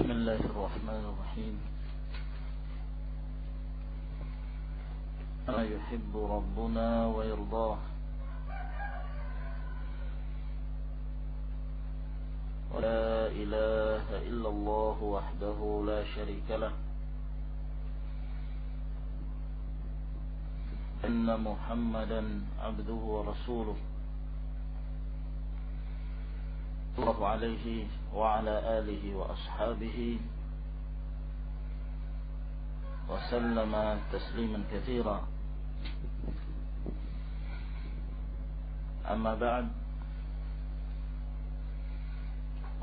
بسم الله الرحمن الرحيم. ما يحب ربنا ويرضاه، ولا إله إلا الله وحده لا شريك له، إن محمدا عبده ورسوله صلى الله عليه وعلى آله وأصحابه وسلم تسليما كثيرا. أما بعد،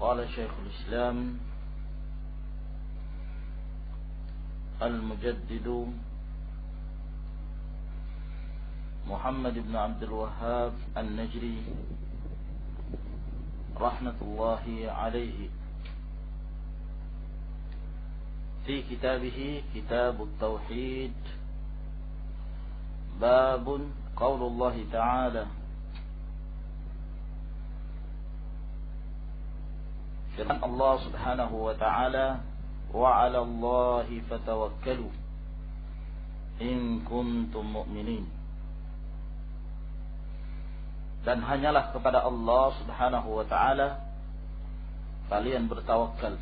قال شيخ الإسلام المجدد محمد بن عبد الوهاب النجري رحمة الله عليه في كتابه كتاب التوحيد، باب قول الله تعالى: firman Allah Subhanahu wa ta'ala, wa 'ala Allahi fatawakkalu in kuntum mu'minin. Dan hanyalah kepada Allah Subhanahu wa ta'ala kalian bertawakal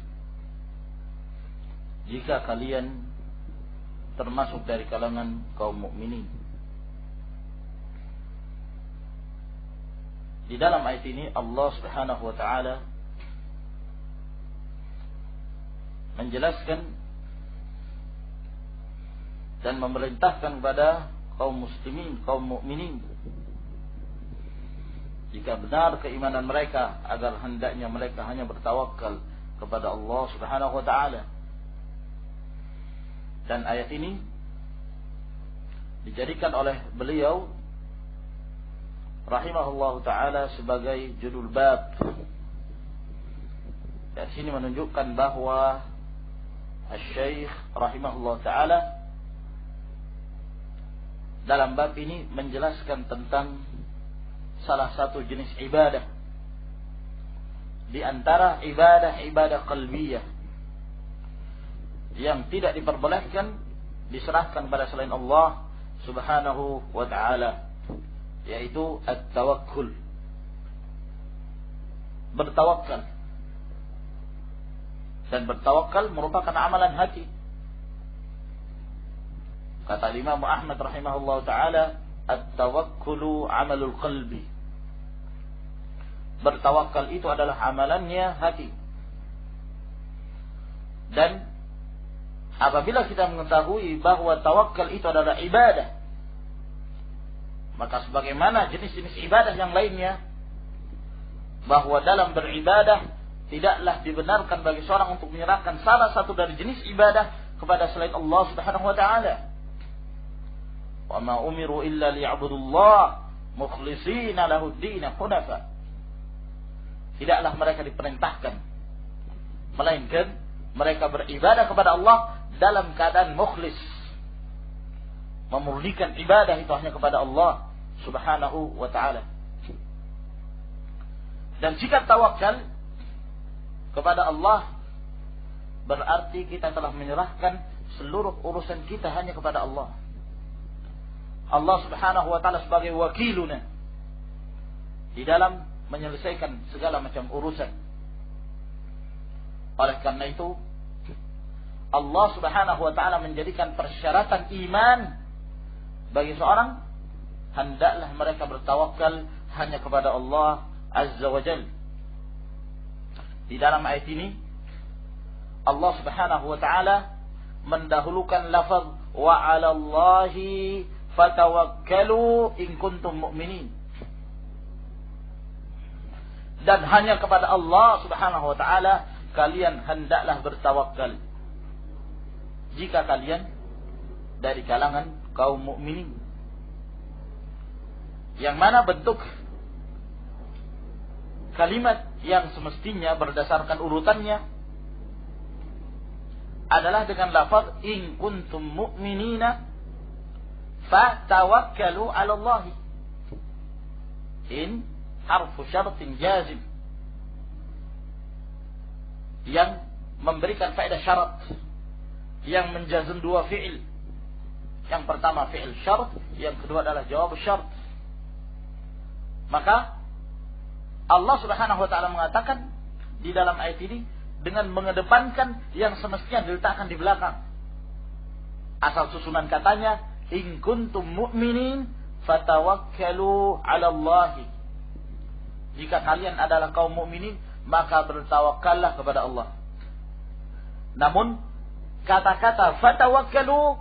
jika kalian termasuk dari kalangan kaum mukminin. Di dalam ayat ini Allah Subhanahu wa ta'ala menjelaskan dan memerintahkan kepada kaum muslimin, kaum mukminin, jika benar keimanan mereka, agar hendaknya mereka hanya bertawakal kepada Allah Subhanahu wa ta'ala. Dan ayat ini dijadikan oleh beliau rahimahullah ta'ala sebagai judul bab. Dari sini menunjukkan bahwa Asy-Syaikh rahimahullah ta'ala dalam bab ini menjelaskan tentang salah satu jenis ibadah di antara ibadah-ibadah qalbiyah yang tidak diperbolehkan diserahkan pada selain Allah Subhanahu wa ta'ala, yaitu at-tawakkul, bertawakal. Dan bertawakal merupakan amalan hati. Kata Imam Ahmad rahimahullah ta'ala, at-tawakkulu amalul qalbi. Bertawakal itu adalah amalannya hati. Dan apabila kita mengetahui bahwa tawakal itu adalah ibadah, maka sebagaimana jenis-jenis ibadah yang lainnya, bahwa dalam beribadah tidaklah dibenarkan bagi seorang untuk menyerahkan salah satu dari jenis ibadah kepada selain Allah Subhanahu wa ta'ala. Wa ma umiru illa liya'budullah mukhlishina lahu ad-din hunafa. Tidaklah mereka diperintahkan melainkan mereka beribadah kepada Allah dalam keadaan mukhlis, memurnikan ibadah itu hanya kepada Allah Subhanahu wa ta'ala. Dan jika tawakal kepada Allah berarti kita telah menyerahkan seluruh urusan kita hanya kepada Allah. Allah Subhanahu wa ta'ala sebagai wakiluna di dalam menyelesaikan segala macam urusan. Oleh karena itu Allah Subhanahu wa ta'ala menjadikan persyaratan iman bagi seorang, hendaklah mereka bertawakal hanya kepada Allah Azza wa Jalla. Di dalam ayat ini Allah Subhanahu wa ta'ala mendahulukan lafaz wa 'ala Allahi fatawakkalu in kuntum mu'minin. Dan hanya kepada Allah Subhanahu wa ta'ala kalian hendaklah bertawakal jika kalian dari kalangan kaum mukminin. Yang mana bentuk kalimat yang semestinya berdasarkan urutannya adalah dengan lafaz in kuntum mu'minina fatawakkalu 'ala Allah. In harfu syartin jazim yang memberikan faedah syarat yang menjazm dua fi'il. Yang pertama fi'il syarat, yang kedua adalah jawab syarat. Maka Allah Subhanahu wa taala mengatakan di dalam ayat ini dengan mengedepankan yang semestinya diletakkan di belakang. Asal susunan katanya, in kuntum mu'minin fatawakkalu 'ala Allah. Jika kalian adalah kaum mukminin, maka bertawakkallah kepada Allah. Namun kata-kata fatawakkalu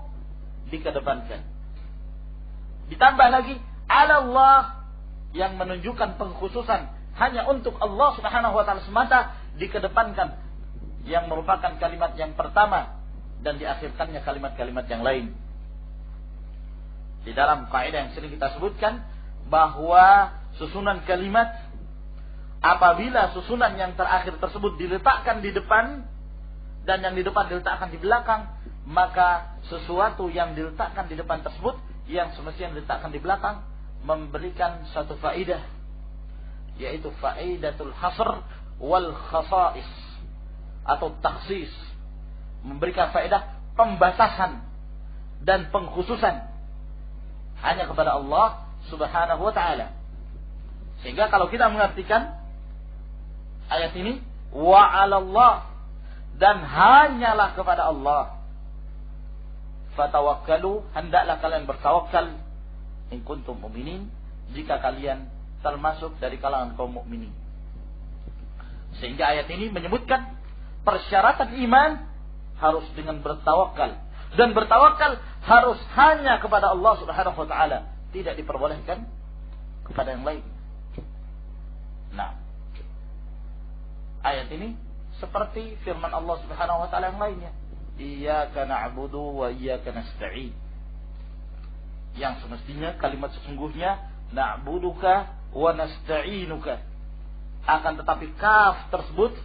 dikedepankan. Ditambah lagi 'ala Allah yang menunjukkan pengkhususan hanya untuk Allah Subhanahu wa taala semata dikedepankan, yang merupakan kalimat yang pertama dan diakhirkannya kalimat-kalimat yang lain. Di dalam kaidah yang sering kita sebutkan bahwa susunan kalimat, apabila susunan yang terakhir tersebut diletakkan di depan dan yang di depan diletakkan di belakang, maka sesuatu yang diletakkan di depan tersebut yang semestinya diletakkan di belakang memberikan satu faedah, yaitu faedatul hasr wal khasais atau takhsis, memberikan faedah pembatasan dan pengkhususan hanya kepada Allah Subhanahu wa taala. Sehingga kalau kita mengartikan ayat ini wa 'alallah, dan hanyalah kepada Allah, fatawakkalu, hendaklah kalian bertawakal, in kuntum mu'minin, jika kalian termasuk dari kalangan kaum mukminin. Sehingga ayat ini menyebutkan persyaratan iman harus dengan bertawakal, dan bertawakal harus hanya kepada Allah Subhanahu wa taala, tidak diperbolehkan kepada yang lain. Nah, ayat ini seperti firman Allah Subhanahu wa taala yang lainnya, iyyaka na'budu wa iyyaka nasta'in, yang semestinya kalimat sesungguhnya na'buduka wa nasta'inuka, akan tetapi kaf tersebut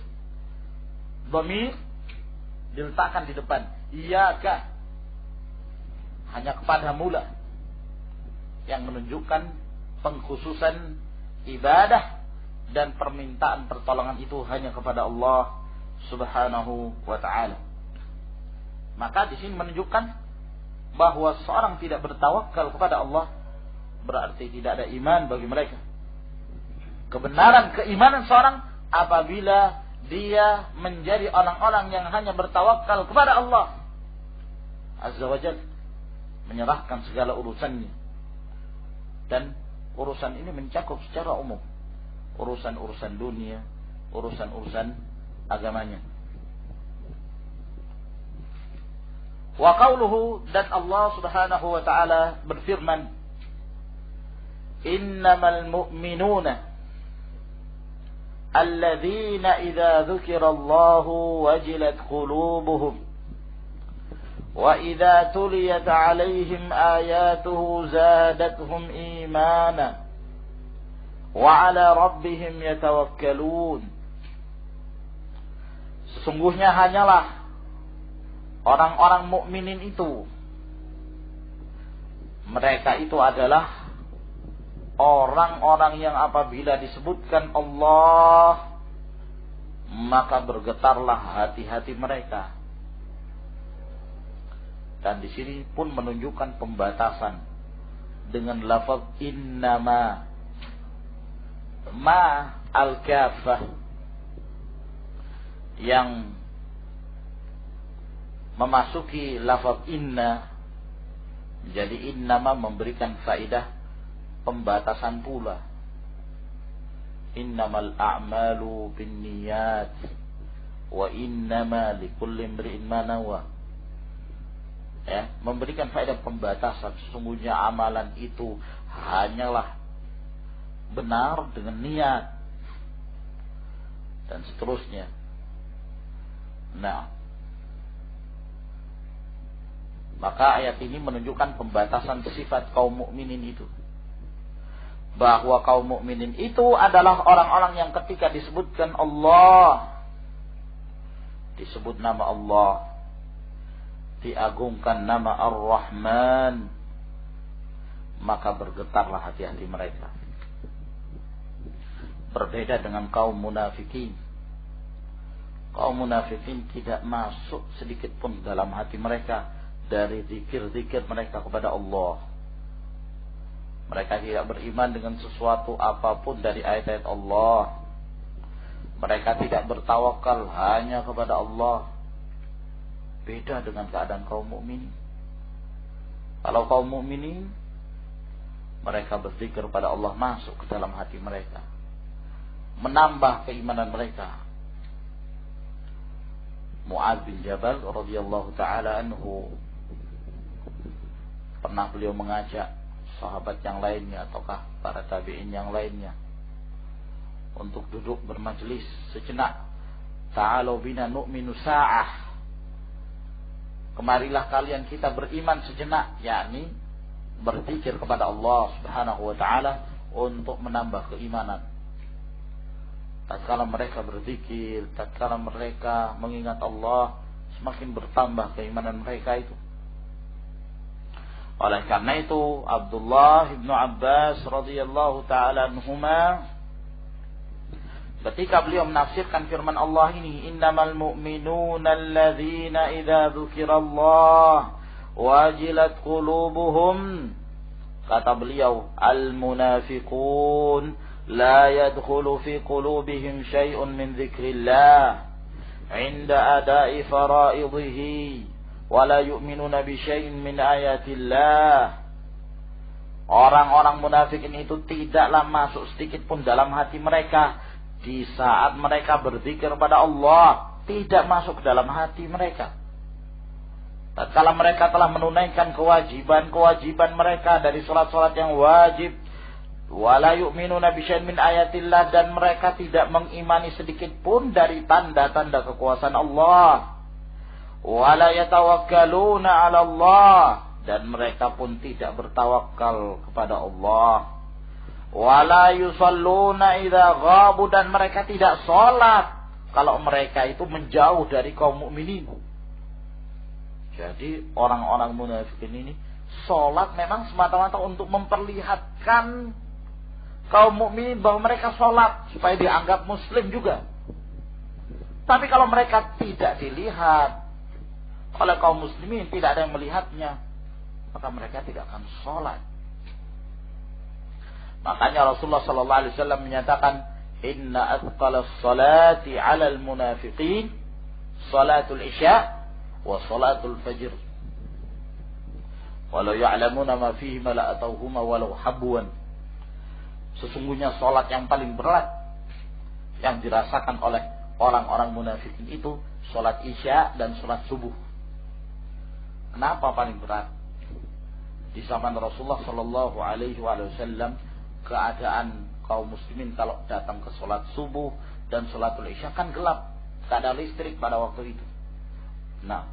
dhamir diletakkan di depan, iyyaka, hanya kepada mula, yang menunjukkan pengkhususan ibadah dan permintaan pertolongan itu hanya kepada Allah Subhanahu wa ta'ala. Maka di sini menunjukkan bahwa seorang tidak bertawakal kepada Allah berarti tidak ada iman bagi mereka. Kebenaran keimanan seorang apabila dia menjadi orang-orang yang hanya bertawakal kepada Allah Azza wa Jalla, menyerahkan segala urusannya, dan urusan ini mencakup secara umum urusan-urusan dunia, urusan-urusan agamanya. Wa qauluhu, dan Allah Subhanahu wa taala berfirman, innamal mu'minuna alladzina idza dzukirallahu wajilat qulubuhum wa idza tuliyat 'alaihim ayatuhu zadatuhum imana wa 'ala rabbihim yatawakkalun. Sesungguhnya hanyalah orang-orang mukminin itu, mereka itu adalah orang-orang yang apabila disebutkan Allah maka bergetarlah hati-hati mereka. Dan di sini pun menunjukkan pembatasan dengan lafaz innama, ma al-kafah, yang memasuki lafaz inna, jadi innama memberikan faedah pembatasan pula. Innamal a'malu binniyat wa innama likulli imri'in ma nawa. Ya, memberikan faedah pembatasan, sesungguhnya amalan itu hanyalah benar dengan niat, dan seterusnya. Nah, maka ayat ini menunjukkan pembatasan sifat kaum mukminin itu, bahwa kaum mukminin itu adalah orang-orang yang ketika disebutkan Allah, disebut nama Allah, diagungkan nama Ar-Rahman, maka bergetarlah hati-hati mereka. Berbeda dengan kaum munafikin, kaum munafikin tidak masuk sedikit pun dalam hati mereka dari zikir-zikir mereka kepada Allah. Mereka tidak beriman dengan sesuatu apapun dari ayat-ayat Allah. Mereka tidak bertawakal hanya kepada Allah. Beda dengan keadaan kaum mukminin. Kalau kaum mukminin, mereka berzikir kepada Allah masuk ke dalam hati mereka, menambah keimanan mereka. Mu'adz bin Jabal radhiyallahu taala anhu, pernah beliau mengajak sahabat yang lainnya ataukah para tabi'in yang lainnya untuk duduk bermajlis sejenak. Ta'alu bina nu'minu sa'ah. Kemarilah kalian kita beriman sejenak, yakni berzikir kepada Allah Subhanahu wa taala untuk menambah keimanan. Tatkala mereka berzikir, tatkala mereka mengingat Allah, semakin bertambah keimanan mereka itu. Oleh karena itu, Abdullah bin Abbas radhiyallahu taala anhuma, ketika beliau menafsirkan firman Allah ini, innamal mu'minuna alladzina idza dzukirallah wajilat qulubuhum, kata beliau, al munafiqun la yadkhulu fi qulubihim syai'un min dzikrillah 'inda ada'i fara'idhihi wa la yu'minuna bi syai'in min ayatillah. Orang-orang munafikin itu tidaklah masuk sedikit pun dalam hati mereka di saat mereka berzikir kepada Allah, tidak masuk ke dalam hati mereka. Tatkala mereka telah menunaikan kewajiban-kewajiban mereka dari salat-salat yang wajib, wala yu'minuna bisyai'in min ayatillah, dan mereka tidak mengimani sedikit pun dari tanda-tanda kekuasaan Allah, wala yatawakkaluna 'ala Allah, dan mereka pun tidak bertawakal kepada Allah, wala yusalluna idza ghabu, dan mereka tidak salat kalau mereka itu menjauh dari kaum mukminin. Jadi orang-orang munafikin ini salat memang semata-mata untuk memperlihatkan kaum mukminin bahwa mereka salat supaya dianggap muslim juga. Tapi kalau mereka tidak dilihat oleh kaum muslimin, tidak ada yang melihatnya, maka mereka tidak akan salat. Makanya Rasulullah sallallahu alaihi wasallam menyatakan, inna athqalas salati 'alal munafiqin salatul isya wa salatul fajr walau ya'lamuna ma fihi ma la atauhuma walau habwan. Sesungguhnya salat yang paling berat yang dirasakan oleh orang-orang munafikin itu salat isya dan salat subuh. Kenapa paling berat? Di zaman Rasulullah sallallahu alaihi wasallam, keadaan kaum muslimin kalau datang ke salat subuh dan salatul isya kan gelap, tidak ada listrik pada waktu itu. Nah,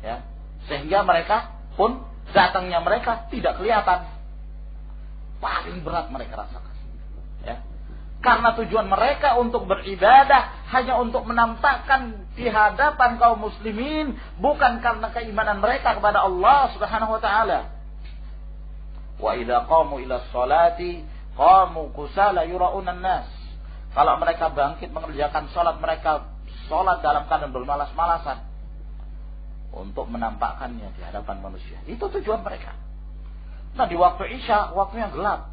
ya, sehingga mereka pun datangnya mereka tidak kelihatan. Paling berat mereka rasakan, ya, karena tujuan mereka untuk beribadah hanya untuk menampakkan di hadapan kaum muslimin, bukan karena keimanan mereka kepada Allah Subhanahu wa taala. Wa idza qamu ila sholati qamu kusala yura'unan nas. Kalau mereka bangkit mengerjakan salat, mereka salat dalam keadaan bermalas-malasan untuk menampakkannya di hadapan manusia. Itu tujuan mereka. Nah, di waktu isya waktunya gelap,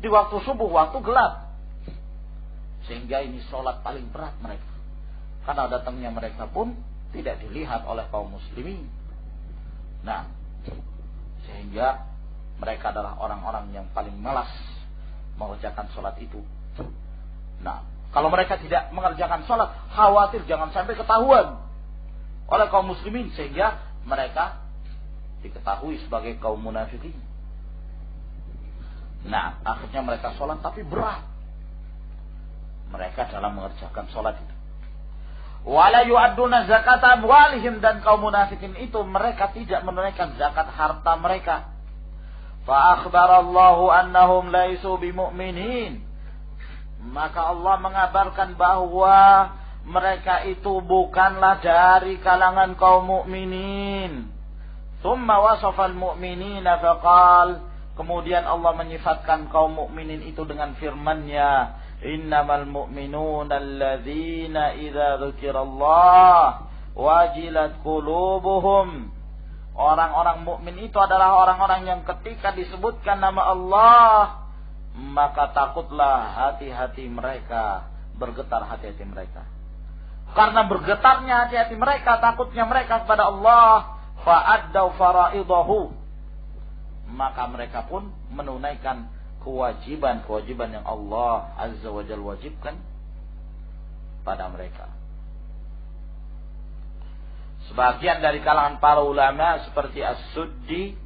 di waktu subuh waktu gelap, sehingga ini salat paling berat mereka, karena datangnya mereka pun tidak dilihat oleh kaum muslimin. Nah, sehingga mereka adalah orang-orang yang paling malas mengerjakan salat itu. Nah, kalau mereka tidak mengerjakan salat, khawatir jangan sampai ketahuan oleh kaum muslimin, sehingga mereka diketahui sebagai kaum munafikin. Nah, akhirnya mereka salat tapi berat mereka dalam mengerjakan salat itu. Wala yu'adduna zakata amwalihim, dan kaum munafikin itu mereka tidak menunaikan zakat harta mereka. Fa akhbarallahu annahum laisu bimu'minin, maka Allah mengabarkan bahwa mereka itu bukanlah dari kalangan kaum mukminin. Tsumma wasafal mu'minina faqal, kemudian Allah menyifatkan kaum mukminin itu dengan firman-Nya, Innamal mu'minuna alladzina idza dzukirallah wajilat qulubuhum. Orang-orang mukmin itu adalah orang-orang yang ketika disebutkan nama Allah, maka takutlah hati-hati mereka, bergetar hati-hati mereka. Karena bergetarnya hati-hati mereka, takutnya mereka kepada Allah, fa'addau fara'idahu, maka mereka pun menunaikan kewajiban-kewajiban yang Allah Azza wa Jalla wajibkan pada mereka. Sebagian dari kalangan para ulama seperti As-Suddi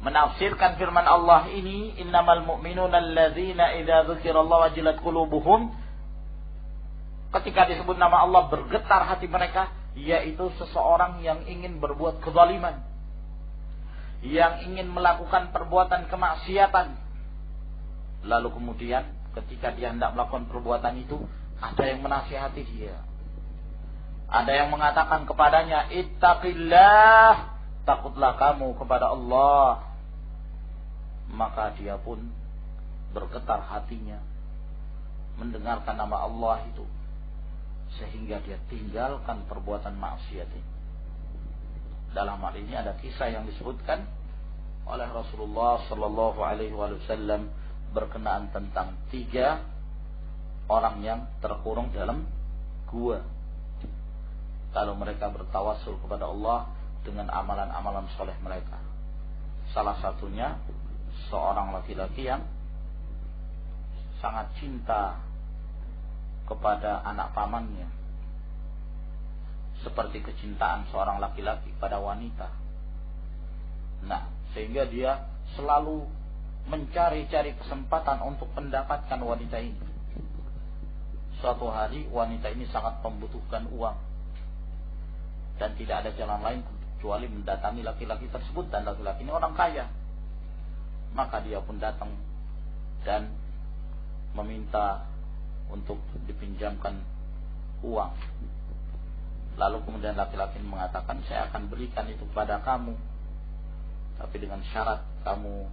menafsirkan firman Allah ini, innamal mu'minuna alladzina idza dzukirallahu wajilat qulubuhum, ketika disebut nama Allah bergetar hati mereka, yaitu seseorang yang ingin berbuat kezaliman, yang ingin melakukan perbuatan kemaksiatan, lalu kemudian ketika dia hendak melakukan perbuatan itu, ada yang menasihati dia, ada yang mengatakan kepadanya, ittaqillah, takutlah kamu kepada Allah. Maka dia pun bergetar hatinya mendengarkan nama Allah itu, sehingga dia tinggalkan perbuatan maksiat ini. Dalam hal ini ada kisah yang disebutkan oleh Rasulullah sallallahu alaihi wasallam berkenaan tentang 3 orang yang terkurung dalam gua. Kalau mereka bertawassul kepada Allah dengan amalan-amalan soleh mereka. Salah satunya seorang laki-laki yang sangat cinta kepada anak pamannya, seperti kecintaan seorang laki-laki pada wanita. Nah, sehingga dia selalu mencari-cari kesempatan untuk mendapatkan wanita ini. Suatu hari wanita ini sangat membutuhkan uang, dan tidak ada jalan lain kecuali mendatangi laki-laki tersebut, dan laki-laki ini orang kaya. Maka dia pun datang dan meminta untuk dipinjamkan uang. Lalu kemudian laki-laki ini mengatakan, saya akan berikan itu kepada kamu, tapi dengan syarat kamu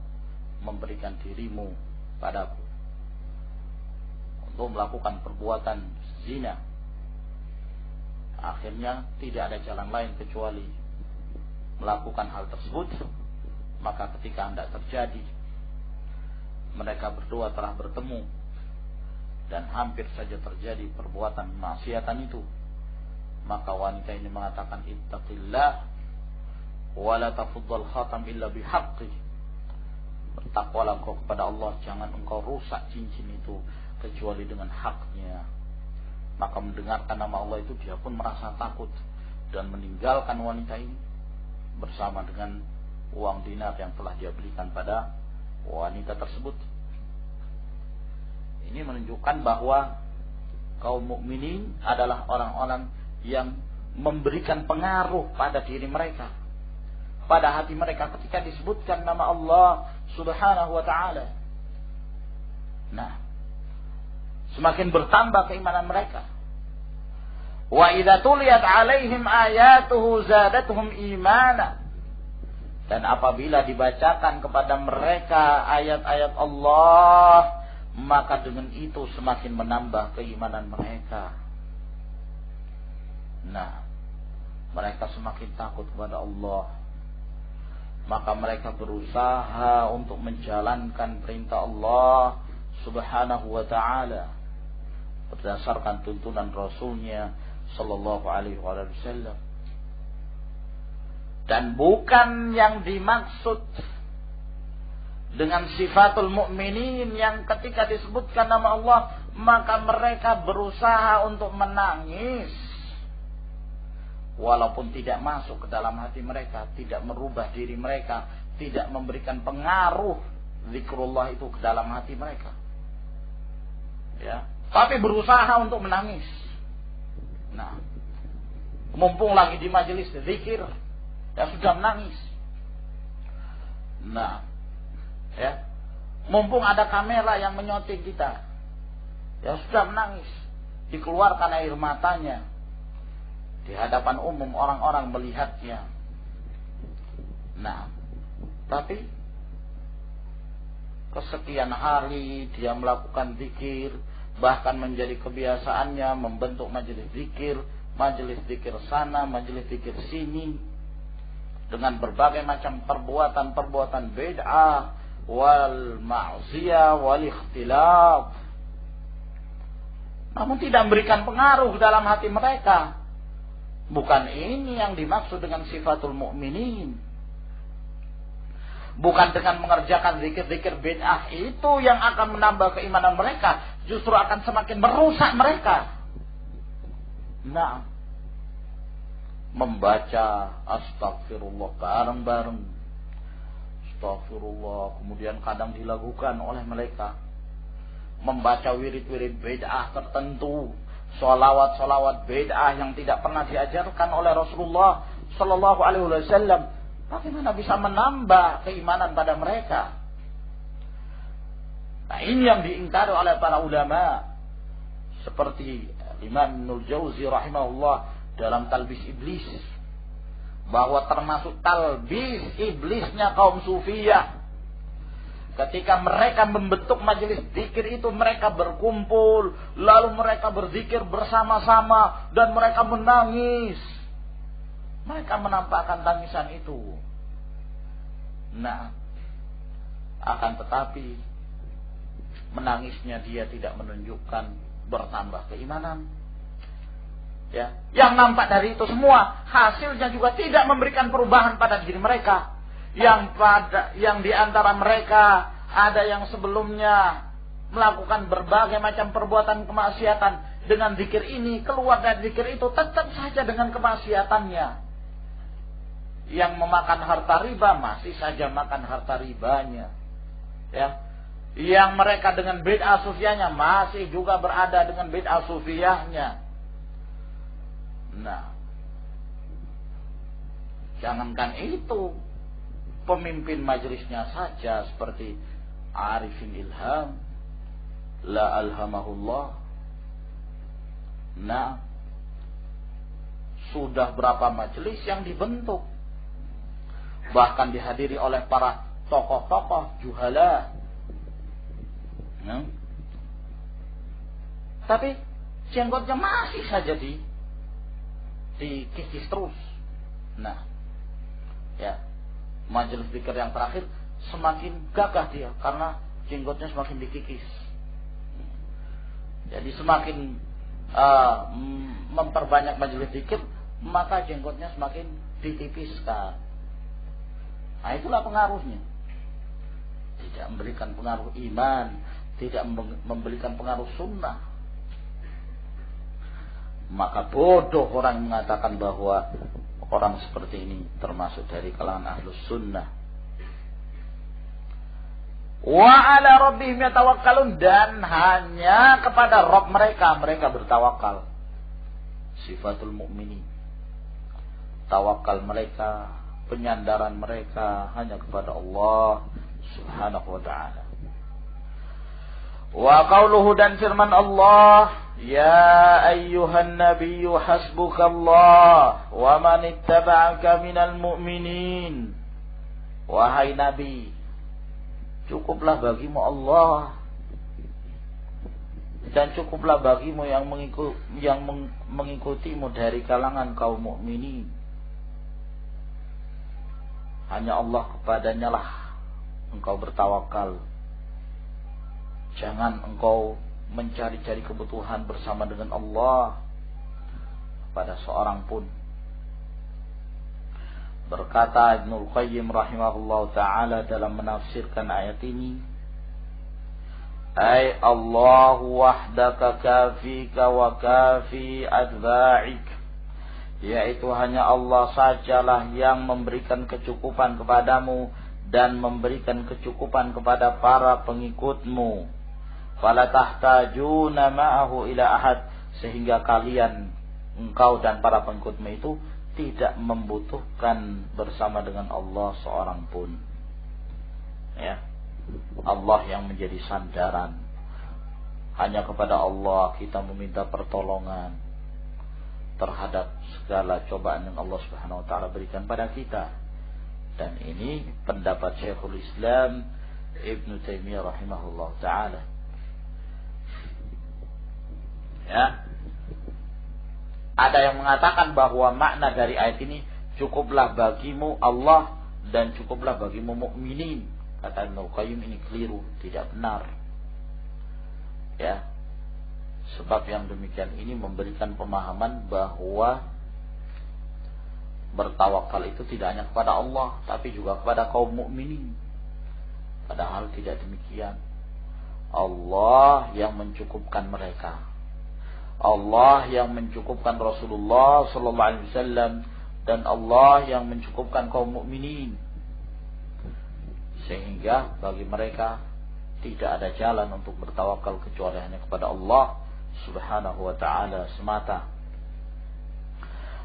memberikan dirimu padaku untuk melakukan perbuatan zina. Akhirnya tidak ada jalan lain kecuali melakukan hal tersebut. Maka ketika hendak terjadi, mereka berdua telah bertemu dan hampir saja terjadi perbuatan maksiatan itu. Maka wanita ini mengatakan, ittaqillah wa la tafuddal khatam illa bihaqqi. Bertakwalah engkau kepada Allah, jangan engkau rusak cincin itu kecuali dengan haknya. Maka mendengarkan nama Allah itu, dia pun merasa takut dan meninggalkan wanita ini bersama dengan uang dinar yang telah dia berikan pada wanita tersebut. Ini menunjukkan bahwa kaum mukminin adalah orang-orang yang memberikan pengaruh pada diri mereka, pada hati mereka ketika disebutkan nama Allah Subhanahu wa ta'ala. Nah, semakin bertambah keimanan mereka. Wa idza tuliyat 'alaihim ayatuhu zadatuhum imana. Dan apabila dibacakan kepada mereka ayat-ayat Allah, maka dengan itu semakin menambah keimanan mereka. Nah, mereka semakin takut kepada Allah. Maka mereka berusaha untuk menjalankan perintah Allah Subhanahu wa ta'ala berdasarkan tuntunan Rasulnya sallallahu alaihi wasallam. Dan bukan yang dimaksud dengan sifatul mu'minin yang ketika disebutkan nama Allah maka mereka berusaha untuk menangis, walaupun tidak masuk ke dalam hati mereka, tidak merubah diri mereka, tidak memberikan pengaruh zikrullah itu ke dalam hati mereka, ya, tapi berusaha untuk menangis. Nah, mumpung lagi di majelis zikir, ya sudah menangis. Nah, ya, mumpung ada kamera yang menyoting kita, ya sudah menangis, dikeluarkan air matanya di hadapan umum, orang-orang melihatnya. Nah, tapi kesekian hari dia melakukan zikir, bahkan menjadi kebiasaannya membentuk majelis zikir sana, majelis zikir sini, dengan berbagai macam perbuatan bid'ah wal ma'siyah wal ikhtilaf, namun tidak memberikan pengaruh dalam hati mereka. Bukan ini yang dimaksud dengan sifatul mu'minin. Bukan dengan mengerjakan zikir-zikir bid'ah itu yang akan menambah keimanan mereka, justru akan semakin merusak mereka. Nah, membaca astagfirullah bareng-bareng, astagfirullah, kemudian kadang dilakukan oleh mereka, membaca wirid-wirid bid'ah tertentu, sholawat bid'ah yang tidak pernah diajarkan oleh Rasulullah Sallallahu Alaihi Wasallam. Bagaimana bisa menambah keimanan pada mereka? Nah, ini yang diingkari oleh para ulama, seperti Imam Ibnul Jauzi rahimahullah dalam Talbis Iblis, bahwa termasuk talbis iblisnya kaum Sufiyah. Ketika mereka membentuk majelis zikir itu, mereka berkumpul, lalu mereka berzikir bersama-sama, dan mereka menangis. Mereka menampakkan tangisan itu. Nah, akan tetapi menangisnya dia tidak menunjukkan bertambah keimanan. Ya, yang nampak dari itu semua, hasilnya juga tidak memberikan perubahan pada diri mereka. Yang di antara mereka ada yang sebelumnya melakukan berbagai macam perbuatan kemaksiatan, dengan zikir ini keluar dari zikir itu, tetap saja dengan kemaksiatannya. Yang memakan harta riba masih saja makan harta ribanya. Ya. Yang mereka dengan bid'ah sufiyahnya masih juga berada dengan bid'ah sufiyahnya. Nah, jangankan itu, pemimpin majelisnya saja seperti Arifin Ilham, la alhamahullah. Nah, sudah berapa majelis yang dibentuk, bahkan dihadiri oleh para tokoh-tokoh juhala. Tapi jenggotnya masih saja dikikis terus. Nah, ya, majelis zikir yang terakhir semakin gagah dia karena jenggotnya semakin dikikis. Jadi semakin memperbanyak majelis zikir, maka jenggotnya semakin ditipiskan. Nah, itulah pengaruhnya. Tidak memberikan pengaruh iman, tidak memberikan pengaruh sunnah. Maka bodoh orang yang mengatakan bahwa orang seperti ini termasuk dari kalangan ahlus sunnah. Wa ala rabbihim yatawakkalun, dan hanya kepada Rabb mereka bertawakal. Sifatul mukminin. Tawakal mereka, penyandaran mereka hanya kepada Allah Subhanahu wa ta'ala. Wa qauluhu, dan firman Allah, ya ayyuhan nabiyyu hasbukallah wa man ittaba'aka minal mu'minin. Wahai Nabi, cukuplah bagimu Allah, dan cukuplah bagimu yang mengikutimu dari kalangan kaum mukminin. Hanya Allah kepadanya lah engkau bertawakal. Jangan engkau mencari-cari kebutuhan bersama dengan Allah pada seorang pun. Berkata Ibnul Qayyim rahimahullah ta'ala dalam menafsirkan ayat ini, ay Allahu wahdaka kafika wa kafi adba'ik, yaitu hanya Allah sajalah yang memberikan kecukupan kepadamu dan memberikan kecukupan kepada para pengikutmu. Fala tahtajuna ma'ahu ila ahad, sehingga kalian, engkau dan para pengikutmu itu tidak membutuhkan bersama dengan Allah seorang pun. Ya, Allah yang menjadi sandaran. Hanya kepada Allah kita meminta pertolongan terhadap segala cobaan yang Allah Subhanahu wa taala berikan pada kita. Dan ini pendapat Syekhul Islam Ibnu Taimiyah rahimahullah ta'ala. Ya. Ada yang mengatakan bahwa makna dari ayat ini, cukuplah bagimu Allah dan cukuplah bagimu mukminin. Kata Ibnu Qayyim, ini keliru, tidak benar. Ya. Sebab yang demikian ini memberikan pemahaman bahwa bertawakal itu tidak hanya kepada Allah, tapi juga kepada kaum mukminin. Padahal tidak demikian. Allah yang mencukupkan mereka. Allah yang mencukupkan Rasulullah sallallahu alaihi wasallam, dan Allah yang mencukupkan kaum mukminin. Sehingga bagi mereka tidak ada jalan untuk bertawakal kecuali hanya kepada Allah Subhanahu wa taala semata.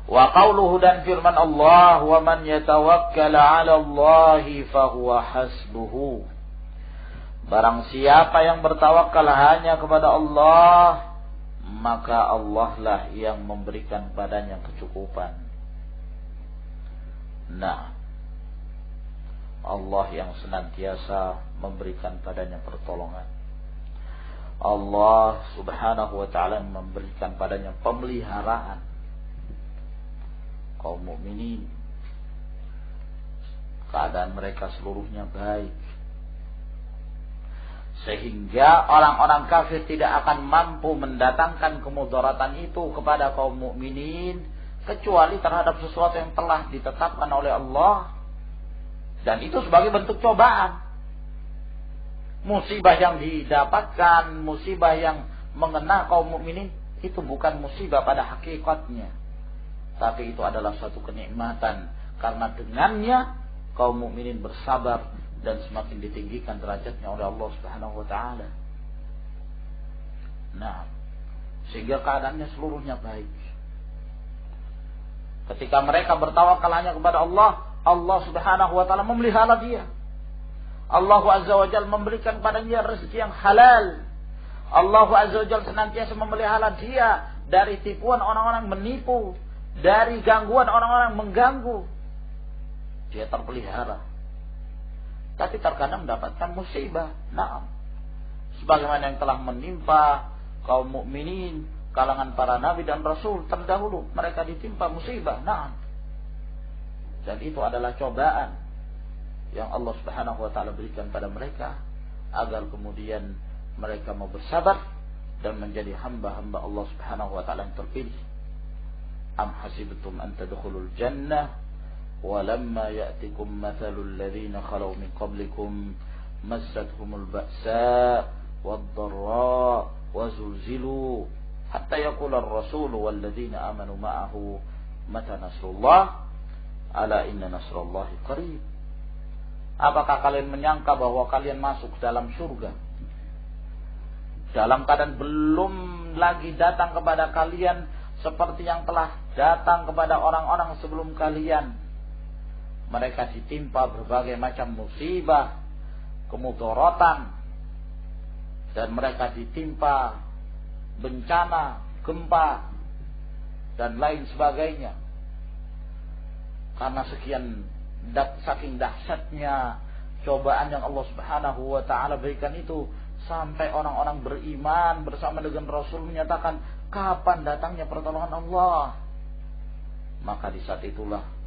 Wa qauluhu, dan firman Allah, wa man yatawakkal 'ala Allahi fahuwa hasbuhu. Barang siapa yang bertawakal hanya kepada Allah, maka Allah lah yang memberikan padanya kecukupan. Nah, Allah yang senantiasa memberikan padanya pertolongan. Allah Subhanahu wa ta'ala memberikan padanya pemeliharaan. Kaum mukminin, keadaan mereka seluruhnya baik, sehingga orang-orang kafir tidak akan mampu mendatangkan kemudaratan itu kepada kaum mukminin kecuali terhadap sesuatu yang telah ditetapkan oleh Allah, dan itu sebagai bentuk cobaan. Musibah yang didapatkan, musibah yang mengena kaum mukminin, itu bukan musibah pada hakikatnya, tapi itu adalah suatu kenikmatan, karena dengannya kaum mukminin bersabar dan semakin ditinggikan derajatnya oleh Allah Subhanahu wa taala. Nah, sehingga keadaannya seluruhnya baik. Ketika mereka bertawakal hanya kepada Allah, Allah Subhanahu wa taala memelihara dia. Allah Azza wa Jalla memberikan padanya rezeki yang halal. Allah Azza wa Jalla senantiasa memelihara dia dari tipuan orang-orang menipu, dari gangguan orang-orang mengganggu. Dia terpelihara. Tapi terkadang mendapatkan musibah. Nah, sebagaimana yang telah menimpa kaum mukminin, kalangan para nabi dan rasul terdahulu, mereka ditimpa musibah. Nah, dan itu adalah cobaan yang Allah Subhanahu wa taala berikan pada mereka agar kemudian mereka mau bersabar dan menjadi hamba-hamba Allah Subhanahu wa taala yang terpilih. Am hasibtum an tadkhulul jannah ولما يأتكم مثل الذين خلوا من قبلكم مستهم البأساء والضراء وزلزلوا حتى يقول الرسول والذين آمنوا معه متى نصر الله ألا إن نصر الله قريب. Apakah kalian menyangka bahwa kalian masuk dalam surga dalam keadaan belum lagi datang kepada kalian seperti yang telah datang kepada orang-orang sebelum kalian? Mereka ditimpa berbagai macam musibah, kemudaratan, dan mereka ditimpa bencana, gempa, dan lain sebagainya. Karena saking dahsyatnya cobaan yang Allah Subhanahu wa taala berikan itu, sampai orang-orang beriman bersama dengan Rasul menyatakan, kapan datangnya pertolongan Allah? Maka di saat itulah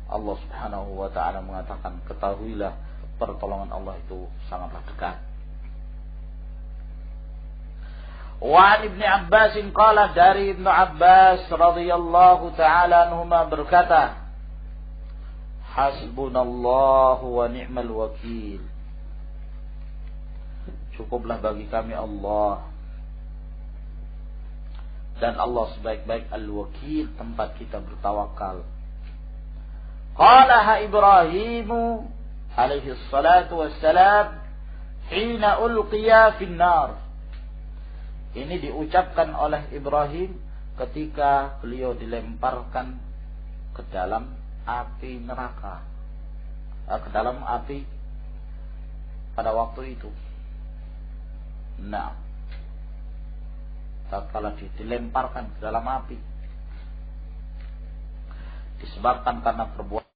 Allah Subhanahu wa taala mengatakan, ketahuilah pertolongan Allah itu sangatlah dekat. Wa Ibnu Abbas qala, dari Ibnu Abbas radhiyallahu taala anhuma berkata, hasbunallahu wa ni'mal wakil. Cukuplah bagi kami Allah, dan Allah sebaik-baik al-wakil, tempat kita bertawakal. Qalaha Ibrahim alaihi salatu wassalam hina ulqiya finnar. Ini diucapkan oleh Ibrahim ketika beliau dilemparkan ke dalam api neraka, ke dalam api pada waktu itu. Nah, tatkala dilemparkan ke dalam api disebabkan karena perbuatan